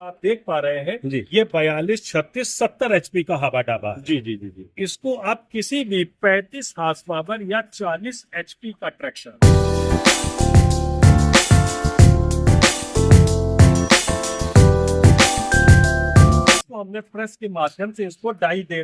आप देख पा रहे हैं जी ये 42, 36, 70 HP का हवा डाबा है। जी जी जी जी। इसको आप किसी भी 35 हार्स पावर या 40 HP का ट्रैक्शन इसको हमने प्रेस के माध्यम से इसको डाई दे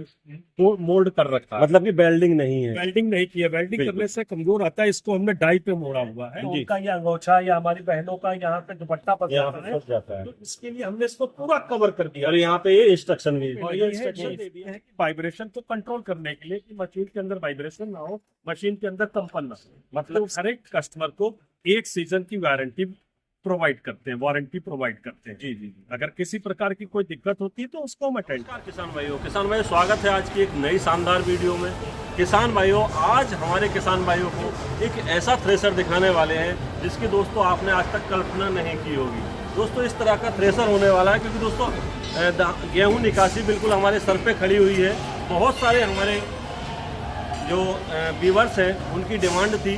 मोल्ड कर रखा है। मतलब कि वेल्डिंग नहीं है। वेल्डिंग नहीं किया, वेल्डिंग बिल्कुल। करने से कमजोर आता है। इसको हमने डाई पे मोड़ा हुआ है। जी। उनका ये अंगोछा या हमारी बहनों का यहाँ पे दुपट्टा फंस यहाँ जाता पे है, फंस जाता है तो इसके लिए हमने इसको पूरा कवर कर दिया। और यहाँ पे ये इंस्ट्रक्शन भी और ये इंस्ट्रक्शन दे दिया है कि वाइब्रेशन को कंट्रोल करने के लिए कि मशीन के अंदर वाइब्रेशन ना हो, मशीन के अंदर कंपन ना हो। मतलब हर एक कस्टमर को 1 सीजन की वारंटी प्रोवाइड करते हैं, वारंटी प्रोवाइड करते हैं। जी जी। अगर किसी प्रकार की कोई दिक्कत होती है तो उसको हम अटेंड। नमस्कार किसान भाइयों, स्वागत है आज की एक नई शानदार वीडियो में। किसान भाइयों, आज हमारे किसान भाइयों को एक ऐसा थ्रेसर दिखाने वाले हैं जिसकी दोस्तों आपने आज तक कल्पना नहीं की होगी। दोस्तों इस तरह का थ्रेसर होने वाला है क्योंकि दोस्तों गेहूं निकासी बिल्कुल हमारे सर पे खड़ी हुई है। बहुत सारे हमारे जो व्यूअर्स हैं उनकी डिमांड थी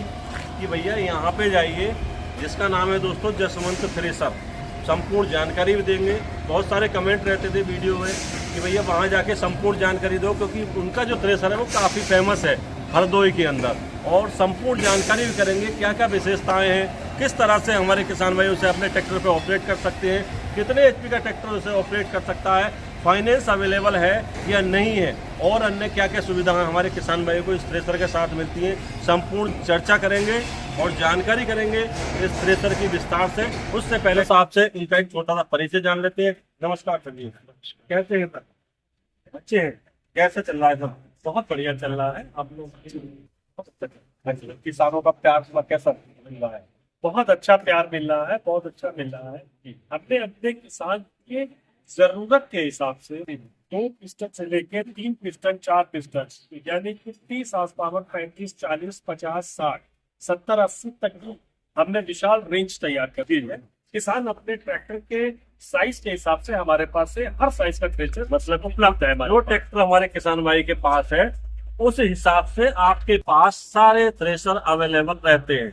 कि भैया यहाँ पे जाइए, जिसका नाम है दोस्तों जसवंत थ्रेसर। संपूर्ण जानकारी भी देंगे। बहुत सारे कमेंट रहते थे वीडियो में कि भैया वहाँ जाके संपूर्ण जानकारी दो, क्योंकि उनका जो थ्रेसर है वो काफ़ी फेमस है हरदोई के अंदर। और संपूर्ण जानकारी भी करेंगे क्या क्या विशेषताएं हैं, किस तरह से हमारे किसान भाई उसे अपने ट्रैक्टर पे ऑपरेट कर सकते हैं, कितने HP का ट्रैक्टर उसे ऑपरेट कर सकता है, फाइनेंस अवेलेबल है या नहीं है, और अन्य क्या क्या सुविधाएं हमारे किसान भाइयों को इस थ्रेसर के साथ मिलती हैं। संपूर्ण चर्चा करेंगे और जानकारी करेंगे इस थ्रेसर की विस्तार से। उससे पहले साहब से इनका एक छोटा सा परिचय जान लेते हैं। नमस्कार सर जी, कैसे हैं सर? अच्छे हैं? कैसे चल रहा है सब? बहुत बढ़िया चल रहा है। आप लोग किसानों का प्यार कैसा मिल रहा है? बहुत अच्छा प्यार मिल रहा है, बहुत अच्छा मिल रहा है। हमने अपने किसान के जरूरत के हिसाब से 2 पिस्टन से लेके 3 पिस्टन, 4 पिस्टन, यानी कि 30 हार्स पावर, 35, 40, 50, 60, 70, 80 तक की हमने विशाल रेंज तैयार कर दी है। किसान अपने ट्रैक्टर के साइज के हिसाब से हमारे पास से हर साइज का थ्रेसर मतलब उपलब्ध है। जो ट्रैक्टर हमारे किसान भाई के पास है उस हिसाब से आपके पास सारे थ्रेसर अवेलेबल रहते हैं।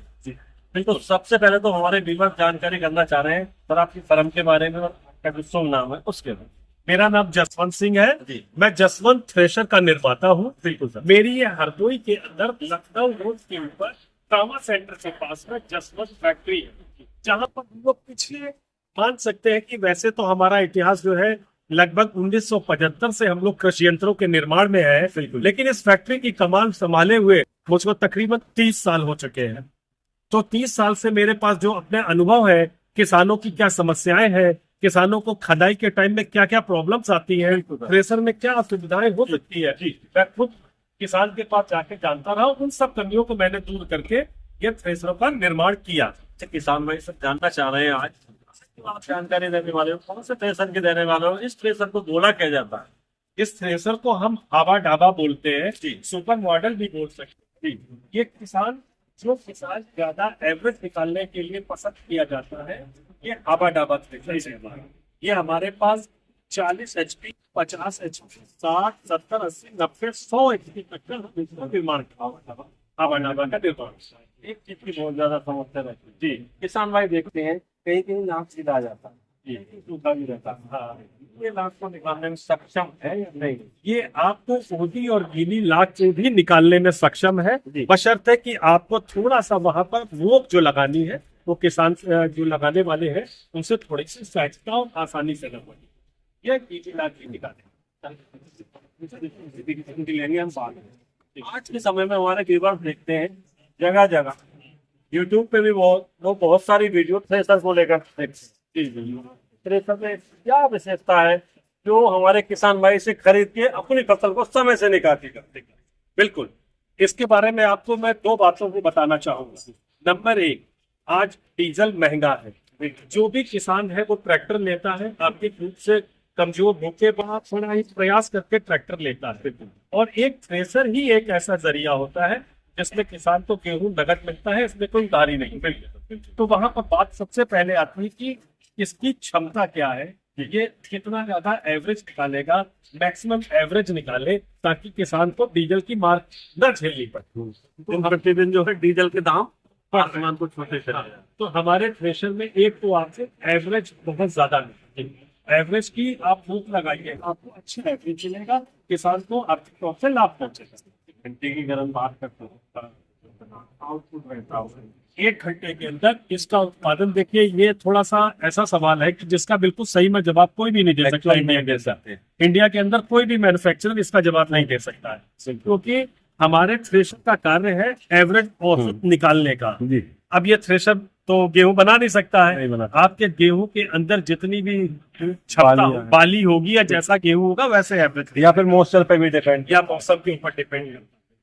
बिल्कुल। सबसे पहले तो हमारे व्यूअर जानकारी करना चाह रहे हैं सर आपकी फर्म के बारे में और आपका जो शुभ नाम है उसके बारे में। मेरा नाम जसवंत सिंह है जी। मैं जसवंत थ्रेसर का निर्माता हूँ। बिल्कुल सर। मेरी ये हरदोई के अंदर लखनऊ रोड के ऊपर ट्रामा सेंटर के पास में जसवंत फैक्ट्री है, जहाँ पर हम लोग पिछले मान सकते हैं कि वैसे तो हमारा इतिहास जो है लगभग 1975 से हम लोग कृषि यंत्रों के निर्माण में है, लेकिन इस फैक्ट्री की कमान संभाले हुए मुझको तकरीबन 30 साल हो चुके हैं। तो 30 साल से मेरे पास जो अपने अनुभव है, किसानों की क्या समस्याएं हैं, किसानों को खदाई के टाइम में क्या क्या प्रॉब्लम्स आती हैं, थ्रेसर में क्या असुविधाएं हो सकती है, मैं खुद किसान के पास जाके जानता रहा। उन सब कमियों को मैंने दूर करके ये थ्रेसरों का निर्माण किया। किसान भाई सब जानना चाह रहे हैं आज आप जानकारी देने वाले हो, कौन से थ्रेसर के देने वाले हो, इस थ्रेसर को बोला क्या जाता है? इस थ्रेसर को हम हवा डाबा बोलते हैं, सुपर मॉडल भी बोल सकते हैं। ये किसान ज्यादा एवरेज निकालने के लिए पसंद किया जाता है, ये हवा डाबा थ्रेसर है हमारा। ये हमारे पास 40 HP, 50 HP, 60, 70, 80, 90, 100 HP तक का हम इसका निर्माण हवा डाबा का निर्माण। एक चीज की बहुत ज्यादा समस्या रहती है जी, किसान भाई देखते हैं कहीं कहीं नाक सीधा आ जाता है, सूखा भी रहता है। हाँ, ये लाख को निकालने में सक्षम है या नहीं? ये आपको सूखी और गीली लाख को भी निकालने में सक्षम है, बशर्ते कि आपको थोड़ा सा वहां पर रोक जो लगानी है वो किसान जो लगाने वाले हैं उनसे थोड़ी सी सहजता और आसानी से लगवानी। ये गीली लाख भी निकाले लेंगे हम बाद में। आज के समय में हमारे व्यूअर्स देखते हैं जगह जगह यूट्यूब पे भी बहुत सारी वीडियो थ्रेसर को लेकर थ्रेसर में क्या विशेषता है जो हमारे किसान भाई से खरीद के अपनी फसल को समय से निकासी करते हैं। बिल्कुल, इसके बारे में आपको मैं 2 बातों को बताना चाहूंगा। नंबर 1, आज डीजल महंगा है। जो भी किसान है वो ट्रैक्टर लेता है आर्थिक रूप से कमजोर होके बड़ा ही प्रयास करके ट्रैक्टर लेता है, और एक थ्रेसर ही एक ऐसा जरिया होता है जिसमें किसान को गेहूं नगद मिलता है, इसमें कोई उधारी नहीं मिलती। तो वहां पर बात सबसे पहले आती है कि इसकी क्षमता क्या है, ये कितना ज्यादा एवरेज निकालेगा, मैक्सिमम एवरेज निकाले, ताकि किसान को डीजल की मार न झेलनी पड़े। तो प्रतिदिन जो है डीजल के दाम आसमान को छोटे चले। तो हमारे थ्रेशर में एक तो आपसे एवरेज बहुत ज्यादा निकलेगी, एवरेज की आप बुक लगाइए, आपको अच्छा एवरेज मिलेगा, किसान को आर्थिक तौर से लाभ पहुंचेगा। घंटे की अगर हम बात करते हैं आउटपुट रहता है 1 घंटे के अंदर इसका उत्पादन। देखिए ये थोड़ा सा ऐसा सवाल है कि जिसका बिल्कुल सही में जवाब कोई भी नहीं दे सकता इंडिया के अंदर। इंडिया के अंदर कोई भी मैन्युफैक्चरर इसका जवाब नहीं दे सकता है, क्योंकि हमारे थ्रेशर का कार्य है एवरेज औसत निकालने का। जी। अब ये थ्रेशर तो गेहूं बना नहीं सकता है, नहीं बना। आपके गेहूं के अंदर जितनी भी क्षमता बाली होगी या जैसा गेहूं होगा वैसे एवरेज, या फिर मॉइस्चर पे भी डिपेंड, या मौसम के ऊपर डिपेंड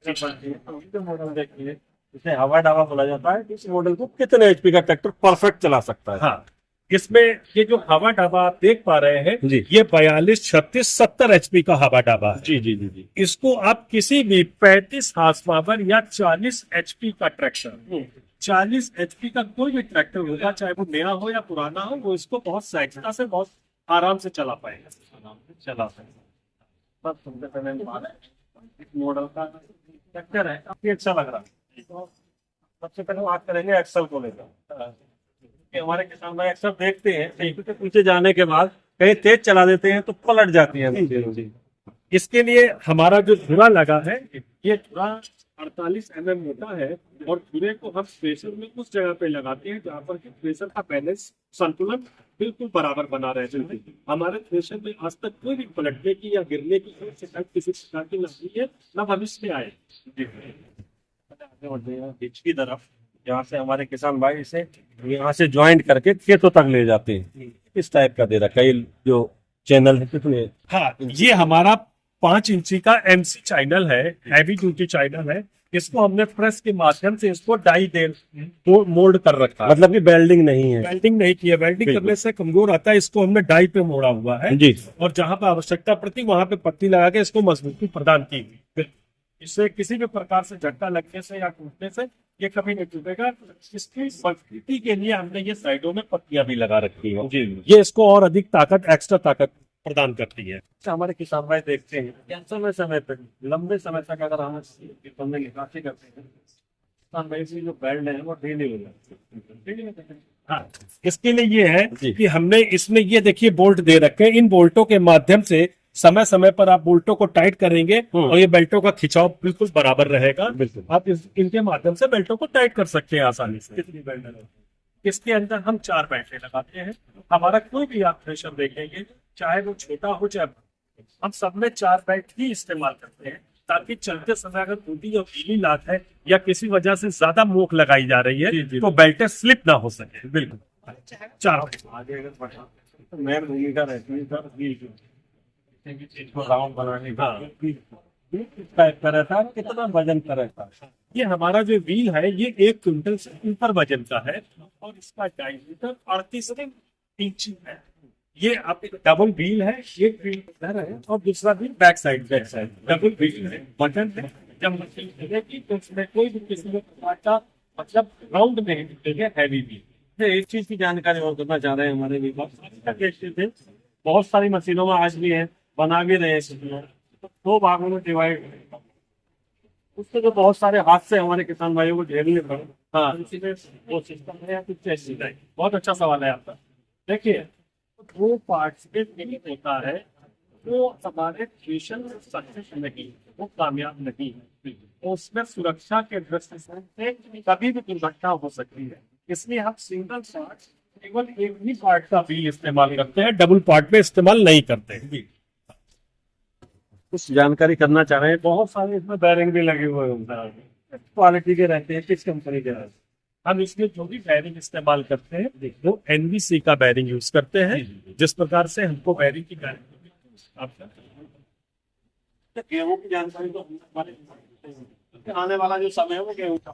करता है। मॉडल देखिए, इसे हवा डावा बोला जाता है। इस मॉडल को कितने एचपी का ट्रैक्टर परफेक्ट चला सकता है? हाँ, इसमें ये जो हवा डाबा आप देख पा रहे हैं जी। ये 42, 36, 70 एचपी का हवा डाबा है। जी जी जी जी। इसको आप किसी भी 35 हार्स पावर या 40 एचपी का ट्रैक्टर, 40 एचपी का कोई भी ट्रैक्टर होगा, चाहे वो नया हो या पुराना हो, वो इसको बहुत सहजता से बहुत आराम से चला पाएगा। चला सकता है। इस मॉडल का ट्रैक्टर है, काफी अच्छा लग रहा है। सबसे पहले बात करेंगे एक्सल को लेकर। हमारे किसान भाई अक्सर देखते हैं साइकिल के पीछे जाने के बाद कहीं तेज चला देते हैं तो पलट जाती है। इसके लिए हमारा जो धुरा लगा है, ये धुरा 48 mm मोटा है, और धुरे को हम प्रेशर में उस जगह पे लगाते हैं जहाँ पर कि प्रेशर का बैलेंस, संतुलन बिल्कुल बराबर बना रहे। हमारे थ्रेशर में आज तक कोई भी पलटने की या गिरने की कोई शिकायत किसी प्रकार की नहीं है, न भविष्य में आए। आगे बढ़ते हैं बीच की तरफ, जहाँ से हमारे किसान भाई इसे यहाँ से ज्वाइंट करके खेतों तक ले जाते हैं। इस टाइप का दे रखा है जो चैनल है कितने? हाँ, ये हमारा 5 इंची का MC चैनल है, हैवी ड्यूटी चैनल है। इसको हमने प्रेस के माध्यम से इसको डाई दे मोल्ड कर रखा है। मतलब कि वेल्डिंग नहीं है? वेल्डिंग नहीं की है, वेल्डिंग करने से कमजोर आता है। इसको हमने डाई पे मोड़ा हुआ है जी। और जहां पर आवश्यकता पड़ती वहां पे पत्ती लगा के इसको मजबूती प्रदान की हुई। इससे किसी भी प्रकार से झटका लगने से या टूटने से ये कभी नहीं टूटेगा। इसकी मजबूती के लिए हमने ये साइडों में पत्तियां भी लगा रखी है, जी। ये इसको और अधिक ताकत, एक्स्ट्रा ताकत प्रदान करती है। हमारे किसान भाई देखते हैं समय समय पर, लंबे समय तक अगर हम निकासी करते हैं, किसान भाई की जो बेल्ट है वो ढीली हो जाती है। हाँ, इसके लिए ये है जी। कि हमने इसमें ये देखिए बोल्ट दे रखे हैं। इन बोल्टों के माध्यम से समय समय पर आप बोल्टों को टाइट करेंगे और ये बेल्टों का खिंचाव बिल्कुल बराबर रहेगा। बिल्कुल। आप इनके माध्यम से बेल्टों को टाइट कर सकते हैं आसानी से। कितनी बेल्ट है? इसके अंदर हम 4 बेल्टें लगाते हैं। हमारा कोई भी आप थ्रेशर देखेंगे, चाहे वो छोटा हो चाहे, हम सब में 4 बेल्ट ही इस्तेमाल करते हैं, ताकि चलते समय अगर टूटी या पीली लात है या किसी वजह से ज्यादा मोख लगाई जा रही है तो बेल्टें स्लिप ना हो सके। बिल्कुल 4 आगे अगर बढ़ा तो मेन भूमिका रहती है सर व्हील की, किसी भी चीज को राउंड बनाने का। टाइप का रहता है, कितना वजन का रहता है? ये हमारा जो व्हील है ये 1 क्विंटल से ऊपर वजन का है और इसका डायमीटर 38 इंच है। ये आप डबल व्हील है, एक व्हील इधर है और दूसरा wheel back side double wheel है। वजन है, जब मशीन चलेगी तो इसमें कोई भी किसी भी प्रकार का मतलब राउंड नहीं निकलेगा, हैवी व्हील। एक चीज की जानकारी और करना चाह रहे हैं हमारे भी, बहुत सारी मशीनों में आज भी है, बना भी रहे हैं, तो 2 भागों में डिवाइड, उससे जो बहुत सारे हाथ से हमारे किसान भाइयों को झेलने पड़े। हाँ, इसीलिए वो सिस्टम है या कुछ ऐसी है? बहुत अच्छा सवाल है आपका। देखिए 2 पार्ट्स में नहीं होता है, वो हमारे थ्रेशर सक्सेस नहीं, वो कामयाब नहीं है। तो उसमें सुरक्षा के दृष्टिकोण से कभी भी दुर्घटना हो सकती है, इसलिए हम सिंगल पार्ट, केवल एक ही पार्ट का व्हील इस्तेमाल करते हैं, डबल पार्ट में इस्तेमाल नहीं करते हैं। कुछ जानकारी करना चाह रहे हैं, बहुत सारे इसमें बैरिंग भी लगे हुए होते हैं, क्वालिटी के रहते हैं, किस कंपनी के रहते हैं? हम इसमें जो भी बैरिंग इस्तेमाल करते हैं वो NBC का बैरिंग यूज करते हैं। जिस प्रकार से हमको बैरिंग की गारंटी गेहूं की जानकारी तो हमारे आने वाला जो समय है वो गेहूं का,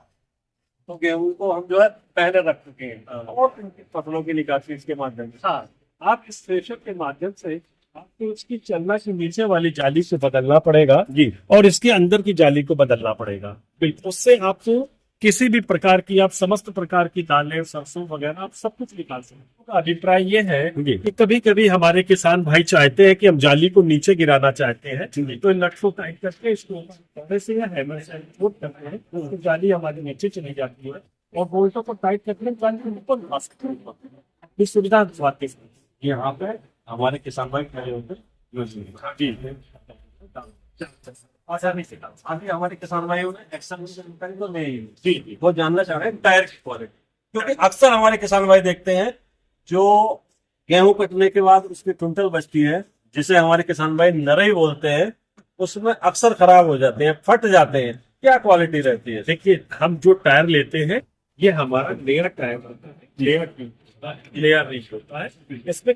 तो गेहूं को हम जो है पहले रख चुके हैं और फसलों की निकासी इसके माध्यम से। हाँ, आप इस थ्रेशर के माध्यम से आपको इसकी चलना की नीचे वाली जाली से बदलना पड़ेगा जी, और इसके अंदर की जाली को बदलना पड़ेगा। बिल्कुल, उससे आपको किसी भी प्रकार की, आप समस्त प्रकार की दालें, सरसों वगैरह आप सब कुछ निकाल सकते हैं। अभिप्राय ये है कि कभी कभी हमारे किसान भाई चाहते हैं कि हम जाली को नीचे गिराना चाहते हैं, तो नट को टाइट करके इसको वैसे या हैमर से लोड करते हैं तो जाली हमारे नीचे चली जाती है और बोल्टों को टाइट करके जाली को ऊपर ला सकते हैं। इस सुविधा यहाँ पे हमारे किसान भाई खड़े होकर जी आसानी से अभी हमारे किसान भाइयों ने एक्शन तो नहीं जी जी वो जानना चाह रहे हैं टायर की क्वालिटी, क्योंकि अक्सर हमारे किसान भाई देखते हैं जो गेहूं कटने के बाद उसकी कुंटल बचती है, जिसे हमारे किसान भाई नरई बोलते हैं, उसमें अक्सर खराब हो जाते हैं, फट जाते हैं। क्या क्वालिटी रहती है? देखिए, हम जो टायर लेते हैं ये हमारा लेयर टायर होता है, लेयर नहीं होता है। इसमें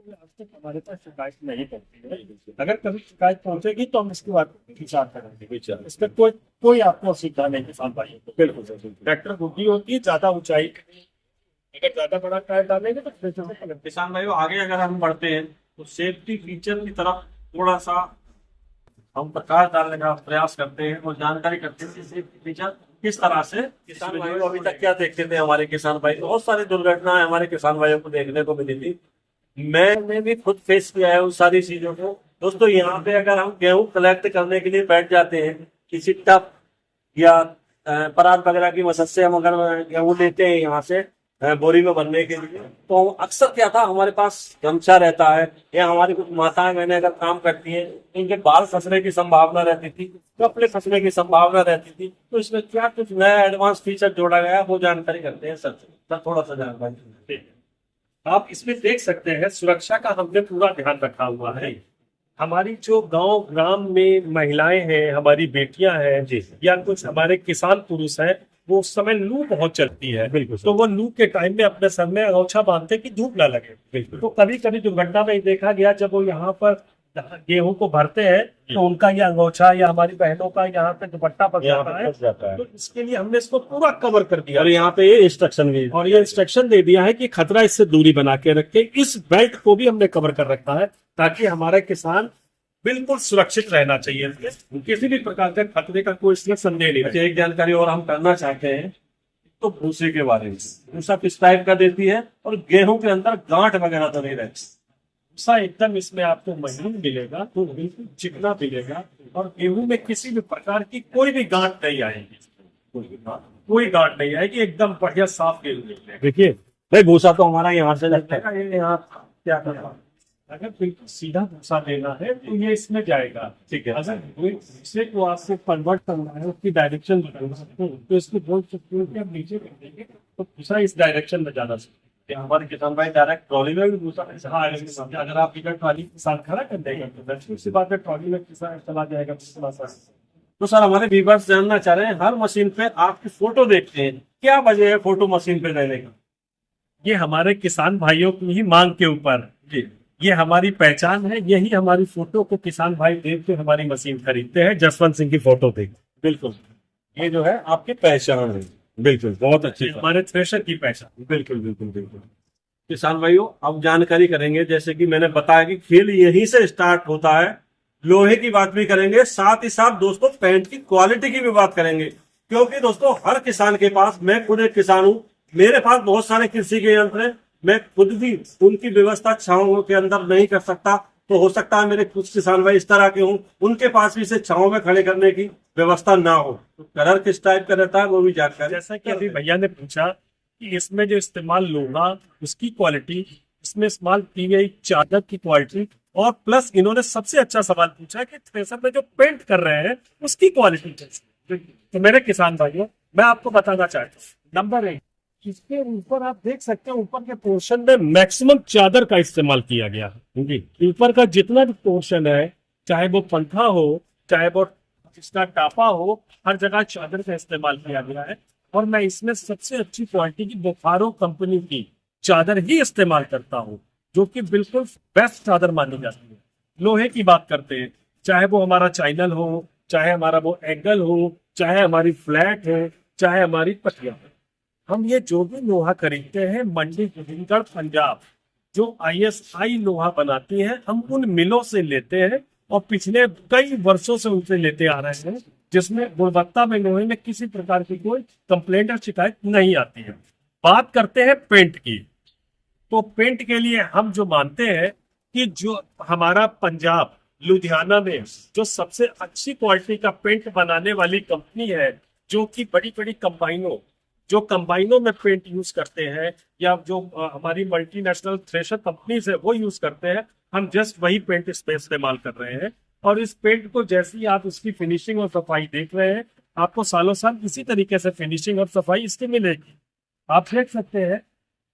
आज तक हमारे पास शिकायत नहीं पहुंची है। अगर कभी शिकायत पहुंचेगी तो हम इसके बाद विचार करेंगे। इस पर कोई आपको असुविधा नहीं किसान भाइयों को। बिल्कुल ट्रैक्टर गुड्डी होती है, ज्यादा ऊंचाई, अगर ज्यादा बड़ा टायर डालेंगे तो थ्रेशर से किसान भाइयों आगे अगर हम बढ़ते हैं तो सेफ्टी फीचर की तरफ थोड़ा सा हम प्रकाश डालने का प्रयास करते हैं और जानकारी करते हैं कि सेफ्टी फीचर किस तरह से किसान भाइयों अभी तक क्या देखते थे। हमारे किसान भाई बहुत सारी दुर्घटनाएं हमारे किसान भाइयों को देखने को मिली थी, मैंने भी खुद फेस किया है उस सारी चीजों को। दोस्तों यहाँ पे अगर हम गेहूं कलेक्ट करने के लिए बैठ जाते हैं किसी टप या परात वगैरह की मदद से, हम अगर गेहूं लेते हैं यहाँ से बोरी में भरने के लिए, तो अक्सर क्या था हमारे पास गमछा रहता है या हमारी कुछ माताएं बहनें अगर काम करती हैं इनके बाल फंसने की संभावना रहती थी, कपड़े फंसने की संभावना रहती थी। तो इसमें क्या कुछ नया एडवांस फीचर जोड़ा गया वो जानकारी करते हैं सर थोड़ा सा जानकारी। आप इसमें देख सकते हैं सुरक्षा का हमने पूरा ध्यान रखा हुआ है। हमारी जो गांव ग्राम में महिलाएं हैं, हमारी बेटियां हैं जी या कुछ हमारे किसान पुरुष हैं, वो उस समय लू बहुत चलती है। बिल्कुल तो वो लू के टाइम में अपने सर में अंगोछा बांधते कि धूप ना लगे। बिल्कुल। तो कभी कभी दुर्घटना में देखा गया जब वो यहाँ पर गेहूं को भरते हैं तो उनका ये अंगोछा या हमारी बहनों का यहाँ पे दुपट्टा फंस जाता है। तो इसके लिए हमने इसको पूरा कवर कर दिया और यहाँ पे ये इंस्ट्रक्शन भी और ये इंस्ट्रक्शन दे दिया है कि खतरा इससे दूरी बना के रखे। इस बेल्ट को भी हमने कवर कर रखा है ताकि हमारा किसान बिल्कुल सुरक्षित रहना चाहिए, किसी भी प्रकार के खतरे का कोई इसमें संदेह नहीं है। एक जानकारी और हम करना चाहते हैं तो भूसे के बारे में। भूसा किस टाइप का देती है और गेहूं के अंदर गांठ वगैरह तो नहीं रहती? भूसा एकदम इसमें आपको महीन मिलेगा, तो बिल्कुल चिकना मिलेगा और गेहूं में किसी भी प्रकार की कोई भी गांठ नहीं आएगी, कोई गांठ नहीं आएगी, एकदम बढ़िया साफ गेहूं मिलेगा। देखिए भाई भूसा तो हमारा यहाँ से लगता है, ये यहाँ क्या करना, अगर बिल्कुल सीधा भूसा लेना है तो ये इसमें जाएगा। ठीक है। अगर भूसे को आपको कन्वर्ट करना है, उसकी डायरेक्शन बदलना है, तो इसको बोल सकते हो कि आप नीचे कर देंगे तो भूसा इस डायरेक्शन में जाना चाहिए। हमारे किसान भाई डायरेक्ट ट्रॉली में भी भूसा हाँ, अगर आप इधर ट्रॉली किसान खड़ा कर देगा तो दक्षिण से बात है ट्रॉली में किसान चला जाएगा। तो सर हमारे व्यूअर्स जानना चाह रहे हैं, हर मशीन पे आपकी फोटो देखते हैं, क्या वजह है फोटो मशीन पे रहने का? ये हमारे किसान भाइयों की ही मांग के ऊपर जी ये हमारी पहचान है, यही हमारी फोटो को किसान भाई देख के हमारी मशीन खरीदते हैं, जसवंत सिंह की फोटो देख। बिल्कुल, ये जो है आपकी पहचान है। बिल्कुल, बहुत अच्छी हमारे थ्रेशर की पहचान। बिल्कुल बिल्कुल बिल्कुल। किसान भाइयों अब जानकारी करेंगे, जैसे कि मैंने बताया कि खेल यहीं से स्टार्ट होता है। लोहे की बात भी करेंगे, साथ ही साथ दोस्तों पेंट की क्वालिटी की भी बात करेंगे, क्योंकि दोस्तों हर किसान के पास, मैं खुद एक किसान हूँ, मेरे पास बहुत सारे कृषि के यंत्र हैं, मैं खुद भी उनकी व्यवस्था छांव के अंदर नहीं कर सकता, तो हो सकता है मेरे कुछ किसान भाई इस तरह के हों, उनके पास भी इसे छांव में खड़े करने की व्यवस्था ना हो। तो कलर किस टाइप का रहता है वो भी जानकारी। जैसा कि अभी भैया ने पूछा कि इसमें जो इस्तेमाल लोहा उसकी क्वालिटी, इसमें इस्तेमाल की गई चादर की क्वालिटी, और प्लस इन्होंने सबसे अच्छा सवाल पूछा कि थ्रेसर में जो पेंट कर रहे हैं उसकी क्वालिटी कैसी। तो मेरे किसान भाइयों मैं आपको बताना चाहता हूँ, नंबर 1, इसके ऊपर आप देख सकते हैं ऊपर के पोर्शन में मैक्सिमम चादर का इस्तेमाल किया गया है। ऊपर का जितना भी पोर्शन है, चाहे वो पंखा हो चाहे वो इसका टापा हो, हर जगह चादर का इस्तेमाल किया गया है। और मैं इसमें सबसे अच्छी क्वालिटी की बोकारो कंपनी की चादर ही इस्तेमाल करता हूँ, जो कि बिल्कुल बेस्ट चादर मानी जाती है। लोहे की बात करते हैं, चाहे वो हमारा चाइनल हो, चाहे हमारा वो एंगल हो, चाहे हमारी फ्लैट हो, चाहे हमारी पटिया हो, हम ये जो भी लोहा खरीदते हैं मंडी गोविंदगढ़ पंजाब जो ISI लोहा बनाती है, हम उन मिलों से लेते हैं और पिछले कई वर्षों से उनसे लेते आ रहे हैं, जिसमें गुणवत्ता में लोहे में किसी प्रकार की कोई कंप्लेंट और शिकायत नहीं आती है। बात करते हैं पेंट की, तो पेंट के लिए हम जो मानते हैं कि जो हमारा पंजाब लुधियाना में जो सबसे अच्छी क्वालिटी का पेंट बनाने वाली कंपनी है, जो कि बड़ी बड़ी कंबाइनों जो कंबाइनों में पेंट यूज करते हैं या जो हमारी मल्टीनेशनल थ्रेशर कंपनीज है वो यूज करते हैं, हम जस्ट वही पेंट इस पे इस्तेमाल कर रहे हैं। और इस पेंट को जैसे ही आप उसकी फिनिशिंग और सफाई देख रहे हैं, आपको सालों साल इसी तरीके से फिनिशिंग और सफाई इसकी मिलेगी। आप देख सकते हैं,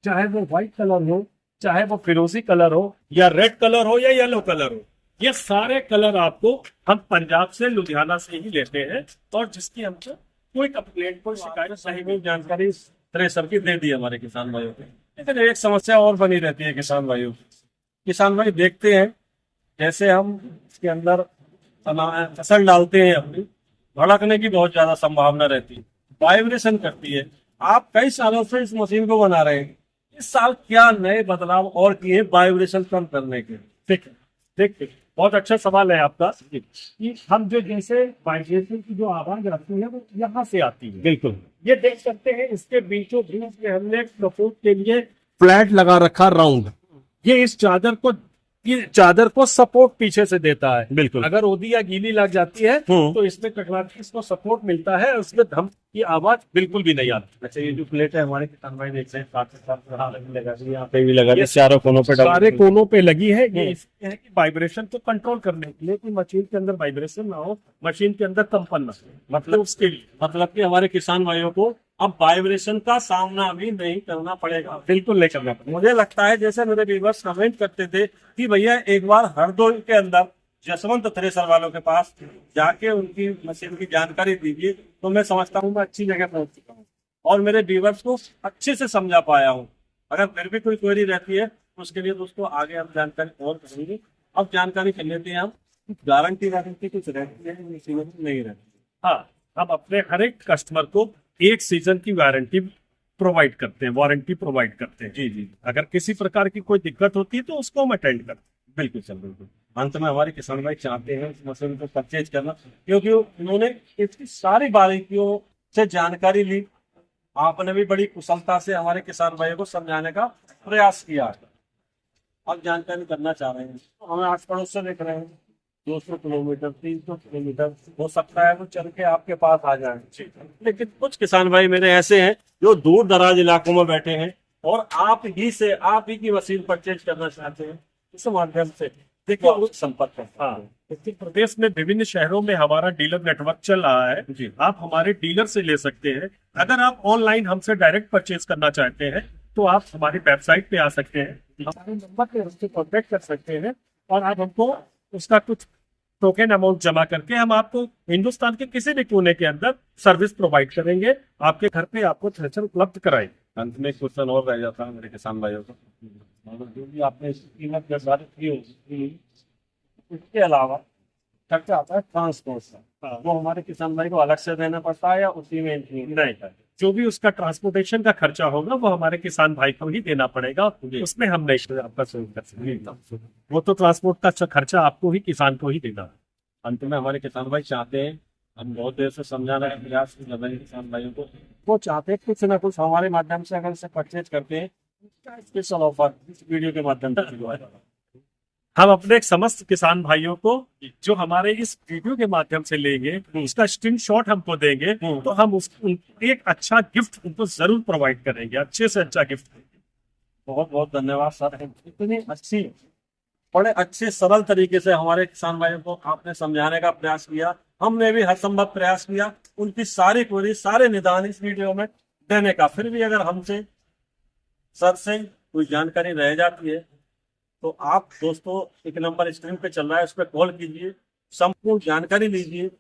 चाहे वो व्हाइट कलर हो, चाहे वो फिरोजी कलर हो, या रेड कलर हो, या येलो कलर हो, ये सारे कलर आपको हम पंजाब से, लुधियाना से ही लेते हैं। और जिसकी हमको कोई कंप्लेंट, कोई शिकायत सही में जानकारी थ्रेसर की दे दी हमारे किसान भाइयों को। लेकिन एक समस्या और बनी रहती है किसान भाइयों की। किसान भाई देखते हैं, जैसे हम इसके अंदर फसल डालते हैं अपनी, भड़कने की बहुत ज्यादा संभावना रहती है, वाइब्रेशन करती है। आप कई सालों से इस मशीन को बना रहे हैं, इस साल क्या नए बदलाव और किए वाइब्रेशन कम करने के? ठीक है, ठीक, बहुत अच्छा सवाल है आपका कि हम जो जैसे वाइब्रेशन की जो आवाज आती है वो यहाँ से आती है। बिल्कुल, ये देख सकते हैं, इसके बीचों बीच में हमने सपोर्ट के लिए फ्लैट लगा रखा राउंड। ये इस चादर को सपोर्ट पीछे से देता है। बिल्कुल। अगर ओदी या गीली लग जाती है तो इसमें टकरा के इसको सपोर्ट मिलता है, उसमें धम की आवाज बिल्कुल भी नहीं आती। अच्छा, ये जो प्लेट है हमारे किसान भाई देख रहे हैं, साथ यहाँ पे भी लगा, चारों कोनों पे सारे कोनों पे लगी है। ये इसलिए है कि वाइब्रेशन को कंट्रोल करने के लिए, कि मशीन के अंदर वाइब्रेशन ना हो, मशीन के अंदर कंपन ना हो, मतलब उसके लिए। मतलब कि हमारे किसान भाइयों को अब वाइब्रेशन का सामना भी नहीं करना पड़ेगा। बिल्कुल नहीं करना पड़ेगा। मुझे लगता है जैसे मेरे व्यूअर्स कमेंट करते थे कि भैया एक बार हरदोई के अंदर जसवंत थ्रेसर वालों के पास जाके उनकी मशीन की जानकारी दीजिए, तो मैं समझता हूँ मैं अच्छी जगह पहुंच चुका हूँ और मेरे व्यूअर्स को अच्छे से समझा पाया हूँ। अगर फिर भी कोई क्वेरी रहती है तो उसके लिए दोस्तों आगे हम जानकारी और करेंगे। अब जानकारी कर लेते हैं हम, गारंटी कुछ रहती है नहीं रहती। हाँ, हम अपने हर एक कस्टमर को 1 सीजन की वारंटी प्रोवाइड करते हैं, वारंटी प्रोवाइड करते हैं। जी। अगर किसी प्रकार की कोई दिक्कत होती है तो उसको हम अटेंड करते हैं। बिल्कुल सर, बिल्कुल। अंत में हमारे किसान भाई चाहते हैं इस मशीन को परचेज करना, क्योंकि उन्होंने इसकी सारी बारीकियों से जानकारी ली। आपने भी बड़ी कुशलता से हमारे किसान भाइयों को समझाने का प्रयास किया। अब जानकारी करना चाह रहे हैं, तो हमें आस पड़ोस से देख रहे हैं, 200 किलोमीटर 300 किलोमीटर हो सकता है वो चल के आपके पास आ जाए। लेकिन कुछ किसान भाई मेरे ऐसे हैं जो दूर दराज इलाकों में बैठे हैं और आप ही की मशीन परचेज करना चाहते हैं, इस माध्यम से देखिए संपर्क है। हाँ, उत्तर प्रदेश में विभिन्न शहरों में हमारा डीलर नेटवर्क चल रहा है जी। आप हमारे डीलर से ले सकते हैं। अगर आप ऑनलाइन हमसे डायरेक्ट परचेज करना चाहते हैं तो आप हमारी वेबसाइट पे आ सकते हैं, हमारे नंबर पे हमसे कॉन्टेक्ट कर सकते हैं और आप हमको उसका कुछ टोकन अमाउंट जमा करके हम आपको हिंदुस्तान के किसी भी कोने के अंदर सर्विस प्रोवाइड करेंगे, आपके घर पे आपको थ्रेशर उपलब्ध कराएंगे। अंत में क्वेश्चन और रह जाता है मेरे किसान भाइयों को, जो भी आपने इसकी कीमत निर्धारित की होगी, उसके अलावा खर्चा आता है ट्रांसपोर्ट का, वो हमारे किसान भाई को अलग से देना पड़ता है या उसी में नहीं, जो भी उसका ट्रांसपोर्टेशन का खर्चा होगा वो हमारे किसान भाई को ही देना पड़ेगा, उसमें हम नहीं आपका सहयोग कर सकते। वो तो ट्रांसपोर्ट का खर्चा आपको ही, किसान को ही देना। अंत में हमारे किसान भाई चाहते हैं, हम बहुत देर से समझाने का प्रयास कर रहे हैं किसान भाइयों को, वो चाहते हैं कुछ ना कुछ हमारे माध्यम से अगर से परचेज करते हैं, स्पेशल ऑफर इस वीडियो के माध्यम से हम अपने समस्त किसान भाइयों को जो हमारे इस वीडियो के माध्यम से लेंगे, उसका स्क्रीनशॉट हमको देंगे तो हम एक अच्छा गिफ्ट उनको जरूर प्रोवाइड करेंगे, अच्छे से अच्छा गिफ्ट। बहुत बहुत धन्यवाद सर, इतनी अच्छी बड़े अच्छे सरल तरीके से हमारे किसान भाइयों को आपने समझाने का प्रयास किया। हमने भी हर संभव प्रयास किया उनकी सारी क्वेरी, सारे निदान इस वीडियो में देने का। फिर भी अगर हमसे सर से कोई जानकारी रह जाती है तो आप दोस्तों एक नंबर स्क्रीन पे चल रहा है, उस पर कॉल कीजिए, संपूर्ण जानकारी लीजिए।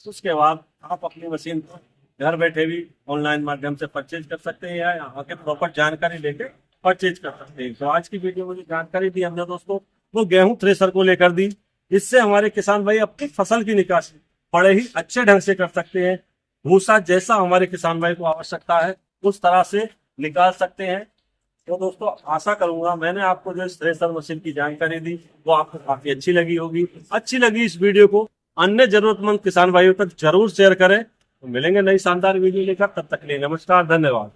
उसके बाद आप अपनी मशीन को घर बैठे भी ऑनलाइन माध्यम से परचेज कर सकते हैं या यहाँ के प्रॉपर जानकारी लेके परचेज कर सकते हैं। तो आज की वीडियो में जो जानकारी दी हमने दोस्तों, वो गेहूं थ्रेसर को लेकर दी। इससे हमारे किसान भाई अपनी फसल की निकासी बड़े ही अच्छे ढंग से कर सकते हैं। भूसा जैसा हमारे किसान भाई को आवश्यकता है उस तरह से निकाल सकते हैं। तो दोस्तों आशा करूंगा मैंने आपको जो थ्रेसर मशीन की जानकारी दी वो आपको काफी अच्छी लगी होगी। अच्छी लगी इस वीडियो को अन्य जरूरतमंद किसान भाइयों तक जरूर शेयर करें। तो मिलेंगे नई शानदार वीडियो लेकर, तब तक के लिए नमस्कार, धन्यवाद।